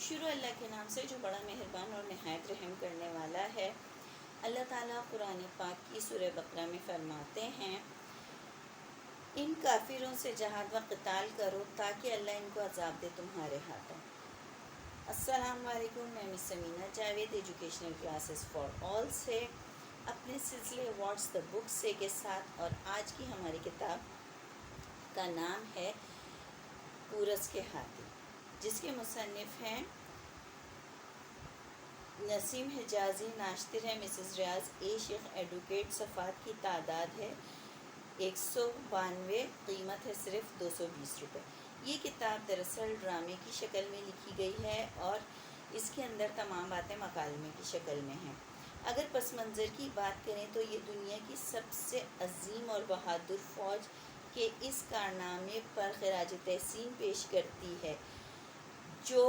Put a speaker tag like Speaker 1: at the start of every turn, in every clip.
Speaker 1: شروع اللہ کے نام سے جو بڑا مہربان اور نہایت رحم کرنے والا ہے۔ اللہ تعالیٰ قرآن پاک کی سورہ بقرہ میں فرماتے ہیں، ان کافروں سے جہاد و قتال کرو تاکہ اللہ ان کو عذاب دے تمہارے ہاتھوں۔ السلام علیکم، میں miss Samina Javed educational classes for all سے اپنے سلسلے واٹس دا بک سے کے ساتھ، اور آج کی ہماری کتاب کا نام ہے پورس کے ہاتھی، جس کے مصنف ہیں نسیم حجازی، ناشتر ہے مسز ریاض اے شیخ ایڈوکیٹ، صفحات کی تعداد ہے 192، قیمت ہے صرف 220 روپے۔ یہ کتاب دراصل ڈرامے کی شکل میں لکھی گئی ہے اور اس کے اندر تمام باتیں مکالمے کی شکل میں ہیں۔ اگر پس منظر کی بات کریں تو یہ دنیا کی سب سے عظیم اور بہادر فوج کے اس کارنامے پر خراج تحسین پیش کرتی ہے جو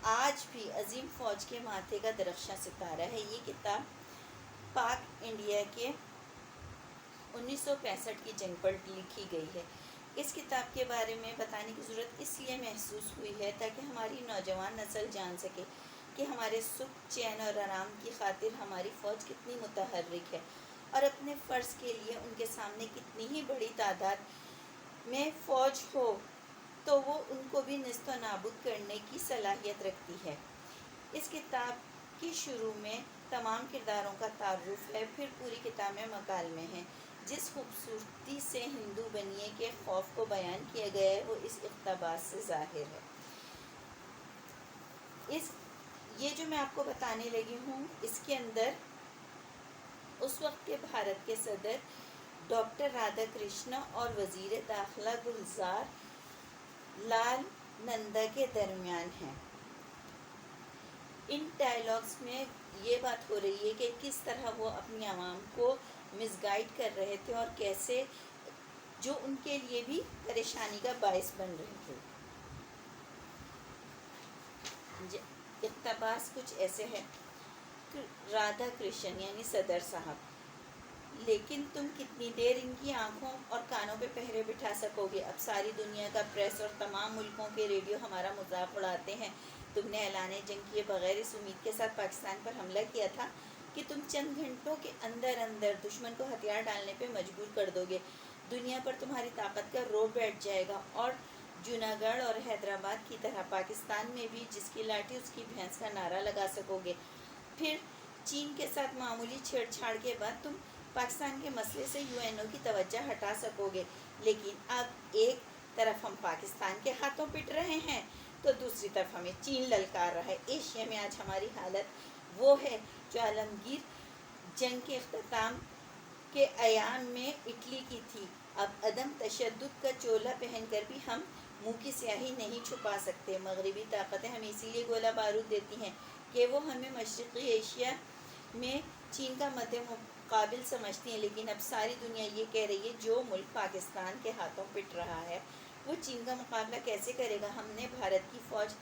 Speaker 1: آج بھی عظیم فوج کے ماتھے کا درخشاں ستارہ ہے۔ یہ کتاب پاک انڈیا کے 1965 کی جنگ پر لکھی گئی ہے۔ اس کتاب کے بارے میں بتانے کی ضرورت اس لیے محسوس ہوئی ہے تاکہ ہماری نوجوان نسل جان سکے کہ ہمارے سکھ، چین اور آرام کی خاطر ہماری فوج کتنی متحرک ہے، اور اپنے فرض کے لیے ان کے سامنے کتنی ہی بڑی تعداد میں فوج ہو تو وہ ان کو بھی نیست و نابود کرنے کی صلاحیت رکھتی ہے۔ اس کتاب کی شروع میں تمام کرداروں کا تعارف ہے، پھر پوری کتاب میں مکالمے ہیں۔ جس خوبصورتی سے ہندو بنیے کے خوف کو بیان کیا گیا ہے وہ اس اقتباس سے ظاہر ہے۔ یہ جو میں آپ کو بتانے لگی ہوں، اس کے اندر اس وقت کے بھارت کے صدر ڈاکٹر رادھا کرشن اور وزیر داخلہ گلزار لال نندا کے درمیان ہیں۔ ان ڈائیلاگز میں یہ بات ہو رہی ہے کہ کس طرح وہ اپنی عوام کو مس گائیڈ کر رہے تھے اور کیسے جو ان کے لیے بھی پریشانی کا باعث بن رہے تھے۔ اقتباس کچھ ایسے ہے، رادھا کرشن یعنی صدر صاحب، لیکن تم کتنی دیر ان کی آنکھوں اور کانوں پہ پہرے بٹھا سکو گے؟ اب ساری دنیا کا پریس اور تمام ملکوں کے ریڈیو ہمارا مذاق اڑاتے ہیں۔ تم نے اعلان جنگ کیے بغیر اس امید کے ساتھ پاکستان پر حملہ کیا تھا کہ تم چند گھنٹوں کے اندر اندر دشمن کو ہتھیار ڈالنے پہ مجبور کر دو گے۔ دنیا پر تمہاری طاقت کا رعب بیٹھ جائے گا، اور جوناگڑھ اور حیدرآباد کی طرح پاکستان میں بھی جس کی لاٹھی اس کی بھینس کا نعرہ لگا سکو گے۔ پھر چین کے ساتھ معمولی چھیڑ چھاڑ کے بعد تم پاکستان کے مسئلے سے UN کی توجہ ہٹا سکو گے، لیکن اب ایک طرف ہم پاکستان کے ہاتھوں پٹ رہے ہیں تو دوسری طرف ہمیں چین للکار رہا ہے۔ ایشیا میں آج ہماری حالت وہ ہے جو عالمگیر جنگ کے اختتام کے ایام میں اٹلی کی تھی۔ اب عدم تشدد کا چولا پہن کر بھی ہم منہ کی سیاہی نہیں چھپا سکتے۔ مغربی طاقتیں ہمیں اسی لیے گولہ بارود دیتی ہیں کہ وہ ہمیں مشرقی ایشیا میں چین کا مد مقابل سمجھتی ہیں، لیکن اب ساری دنیا یہ کہہ رہی ہے جو ملک پاکستان کے ہاتھوں پٹ رہا ہے وہ چین کا مقابلہ کیسے کرے گا؟ ہم نے بھارت کی فوج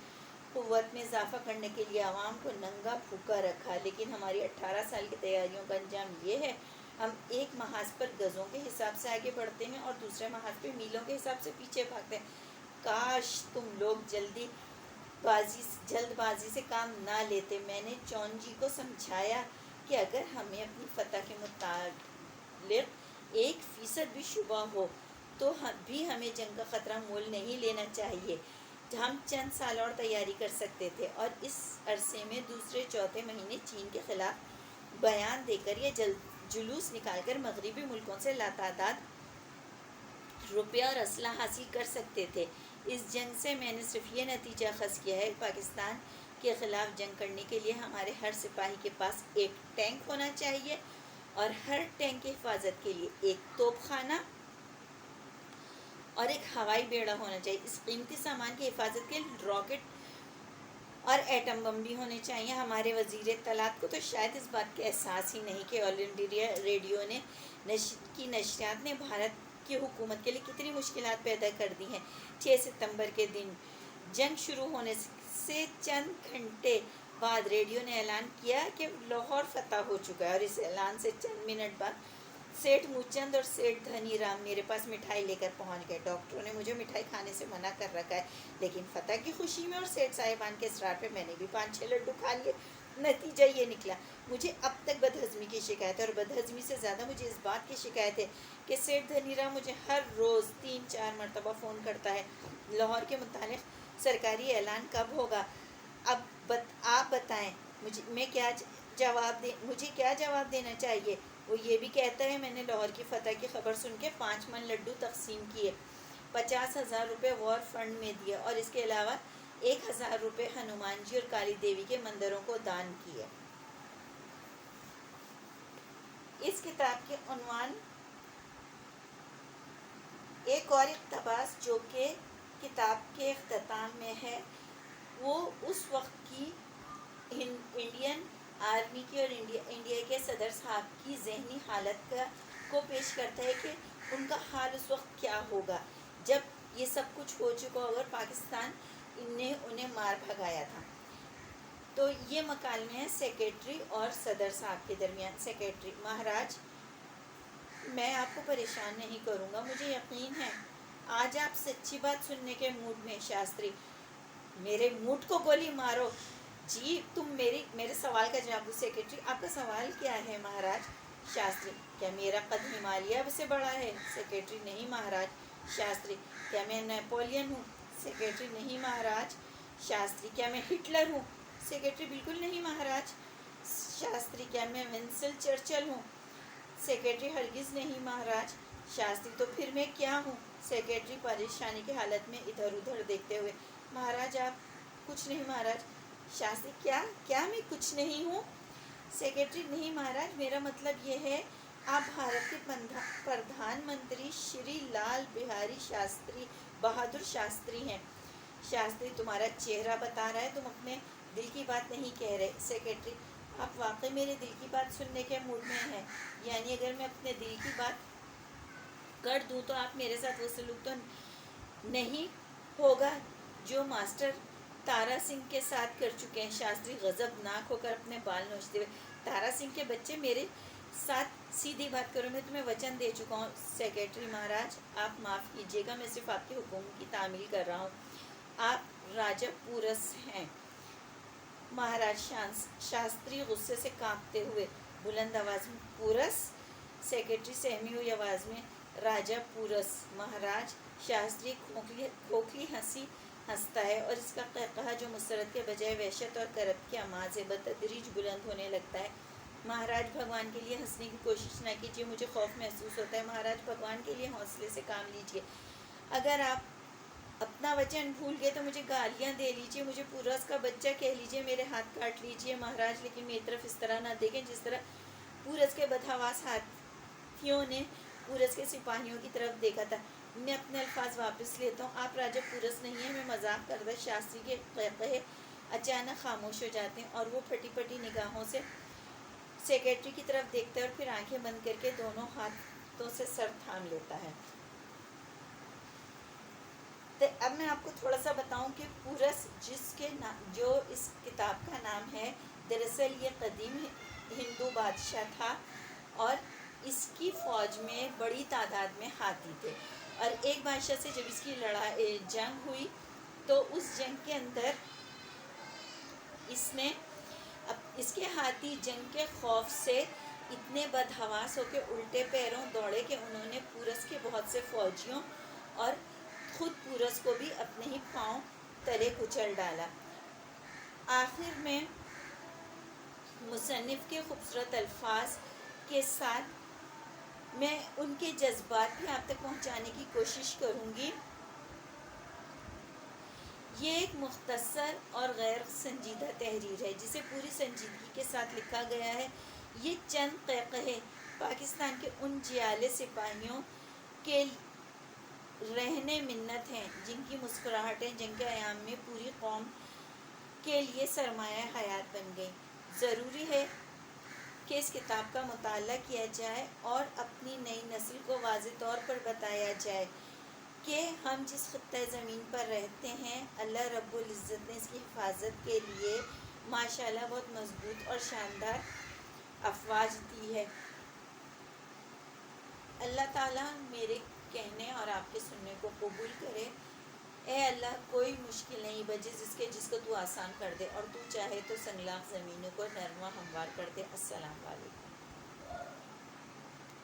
Speaker 1: قوت میں اضافہ کرنے کے لیے عوام کو ننگا پھونکا رکھا، لیکن ہماری 18 سال کی تیاریوں کا انجام یہ ہے ہم ایک محاذ پر گزوں کے حساب سے آگے بڑھتے ہیں اور دوسرے محاذ پہ میلوں کے حساب سے پیچھے بھاگتے ہیں۔ کاش تم لوگ جلد بازی سے کام نہ لیتے۔ میں نے چون جی کو سمجھایا کہ اگر ہمیں اپنی فتح کے متعلق 1% بھی شبہ ہو تو بھی ہمیں جنگ کا خطرہ مول نہیں لینا چاہیے۔ ہم چند سال اور تیاری کر سکتے تھے، اور اس عرصے میں دوسرے چوتھے مہینے چین کے خلاف بیان دے کر یا جلوس نکال کر مغربی ملکوں سے لاتعداد روپیہ اور اسلحہ حاصل کر سکتے تھے۔ اس جنگ سے میں نے صرف یہ نتیجہ اخذ کیا ہے کہ پاکستان کے خلاف جنگ کرنے کے لیے ہمارے ہر سپاہی کے پاس ایک ٹینک ہونا چاہیے، اور ہر ٹینک کی حفاظت کے لیے ایک توپ خانہ اور ایک ہوائی بیڑا ہونا چاہیے۔ اس قیمتی سامان کی حفاظت کے لیے راکٹ اور ایٹم بم بھی ہونے چاہیے۔ ہمارے وزیر اطلاعات کو تو شاید اس بات کا احساس ہی نہیں کہ آل انڈیا ریڈیو کی نشریات نے بھارت کی حکومت کے لیے کتنی مشکلات پیدا کر دی ہیں۔ 6 ستمبر کے دن جنگ شروع ہونے سے چند گھنٹے بعد ریڈیو نے اعلان کیا کہ لاہور فتح ہو چکا ہے، اور اس اعلان سے چند منٹ بعد सेठ मूचंद और सेठ धनी राम मेरे पास मिठाई लेकर पहुंच गए। डॉक्टरों ने मुझे मिठाई खाने से मना कर रखा है, लेकिन फ़तह की खुशी में और सेठ साहिबान के इसरार पे मैंने भी 5-6 लड्डू खा लिए। नतीजा ये निकला, मुझे अब तक बदहज़मी की शिकायत है, और बदहज़मी से ज़्यादा मुझे इस बात की शिकायत है कि सेठ धनी राम मुझे हर रोज़ 3-4 मरतबा फ़ोन करता है। लाहौर के मुतालिक सरकारी ऐलान कब होगा? अब आप बताएं, मुझे क्या जवाब देना चाहिए? वो ये भी कहता है मैंने लाहौर की फ़तह की खबर सुन के 5 मन लड्डू तकसीम किए, 50,000 रुपये वॉर फंड में दिए, और इसके अलावा 1,000 रुपये हनुमान जी और काली देवी के मंदिरों को दान किए। इस किताब के उन्वान एक और इक़्तिबास जो कि किताब के इख्तिताम में है, वो उस वक्त की इंडियन आर्मी की और इंडिया के सदर साहब की ज़हनी हालत को पेश करता है कि उनका हाल उस वक्त क्या होगा जब ये सब कुछ हो चुका होगा, पाकिस्तान ने उन्हें मार भगाया था। तो ये मकालमे है सेक्रेटरी और सदर साहब के दरमियान। सेक्रेटरी: महाराज, मैं आपको परेशान नहीं करूँगा, मुझे यकीन है आज आप सच्ची बात सुनने के मूड में। शास्त्री: मेरे मूड को गोली मारो जी, तुम मेरे सवाल का जवाब दो। सेक्रेटरी: आपका सवाल क्या है महाराज? शास्त्री: क्या मेरा कद हिमालय से बड़ा है? सेक्रेटरी: नहीं महाराज। शास्त्री: क्या मैं नेपोलियन हूँ? सेक्रेटरी: नहीं महाराज। शास्त्री: क्या मैं हिटलर हूँ? सेक्रेटरी: बिल्कुल नहीं महाराज। शास्त्री: क्या मैं विंस्टन चर्चिल हूँ? सेक्रेटरी: हरगिज़ नहीं महाराज। शास्त्री: तो फिर मैं क्या हूँ? सेक्रेटरी परेशानी की हालत में इधर उधर देखते हुए: महाराज आप कुछ नहीं महाराज। शास्त्री: क्या मैं कुछ नहीं हूँ? सेक्रेटरी: नहीं महाराज, मेरा मतलब ये है आप भारत के प्रधानमंत्री श्री लाल बिहारी शास्त्री बहादुर शास्त्री हैं। शास्त्री: तुम्हारा चेहरा बता रहा है तुम अपने दिल की बात नहीं कह रहे। सेक्रेटरी: आप वाकई मेरे दिल की बात सुनने के मूड में हैं? यानी अगर मैं अपने दिल की बात कर दूं तो आप मेरे साथ वो सलूक तो नहीं होगा जो मास्टर तारा सिंह के साथ कर चुके हैं। शास्त्री गज़बनाक होकर अपने बाल नोचते हुए: तारा सिंह के बच्चे, मेरे साथ सीधी बात करो, मैं तुम्हें वचन दे चुका हूँ। सेक्रेटरी: महाराज आप माफ़ कीजिएगा, मैं सिर्फ आपके हुक्म की तामील कर रहा हूँ। आप राजा पूरस हैं। महाराज शास्त्री गुस्से से कांपते हुए बुलंद आवाज़ में: पूरस? सेक्रेटरी सहमी हुई आवाज़ में: राजा पूरस महाराज। शास्त्री खोखली हंसी हंसता है और इसका कहकहा जो मुसरत के बजाय वहशत और करब की आवाज़ से बतदरीज बुलंद होने लगता है। महाराज भगवान के लिए हंसने की कोशिश न कीजिए, मुझे खौफ महसूस होता है। महाराज भगवान के लिए हौसले से काम लीजिए। अगर आप अपना वचन भूल गए तो मुझे गालियाँ दे लीजिए, मुझे पूरस का बच्चा कह लीजिए, मेरे हाथ काट लीजिए महाराज, लेकिन मेरी तरफ इस तरह ना देखें जिस तरह पूरस के बदहवास हाथियों ने पूरस के सिपाहियों की तरफ देखा था। मैं अपने अल्फाज वापस लेता हूँ, आप राजा पूरस नहीं है, मैं मजाक करता। शास्त्री के कहकहे अचानक खामोश हो जाते हैं और वो फटी फटी निगाहों से सेक्रेटरी की तरफ देखता है और फिर आंखें बंद करके दोनों हाथों से सर थाम लेता है। तो अब मैं आपको थोड़ा सा बताऊं कि पूरस जो इस किताब का नाम है, दरअसल ये कदीम हिंदू बादशाह था और इसकी फ़ौज में बड़ी तादाद में हाथी थे। और एक बादशाह से जब इसकी जंग हुई तो उस जंग के अंदर इसके हाथी जंग के खौफ से इतने बदहवास होकर उल्टे पैरों दौड़े कि उन्होंने पूरस के बहुत से फौजियों और खुद पूरस को भी अपने ही पांव तले कुचल डाला। आखिर में मुसन्निफ़ के खूबसूरत अल्फाज के साथ मैं उनके जज्बात भी आप तक पहुंचाने की कोशिश करूंगी। ये एक मुख्तसर और गैर संजीदा तहरीर है जिसे पूरी संजीदगी के साथ लिखा गया है। ये चंद कहकहे पाकिस्तान के उन जियाले सिपाहियों के रहने मिन्नत हैं जिनकी मुस्कुराहटें जंग के अयाम में पूरी कौम के लिए सरमाया हयात बन गई। ज़रूरी है कि इस किताब का मुताला किया जाए और अपनी नई नस्ल को वाज़ेह तौर पर बताया जाए कि हम जिस खित्ते ज़मीन पर रहते हैं, अल्लाह रब्बुल इज़्ज़त ने इसकी हिफाजत के लिए माशाअल्लाह बहुत मजबूत और शानदार अफवाज दी है। اللہ تعالیٰ میرے کہنے اور آپ کے سننے کو قبول کرے۔ اے اللہ، کوئی مشکل نہیں بجے جس کو تو آسان کر دے، اور تو چاہے تو سنگلاخ زمینوں کو نرم و ہموار کر دے۔ السلام علیکم۔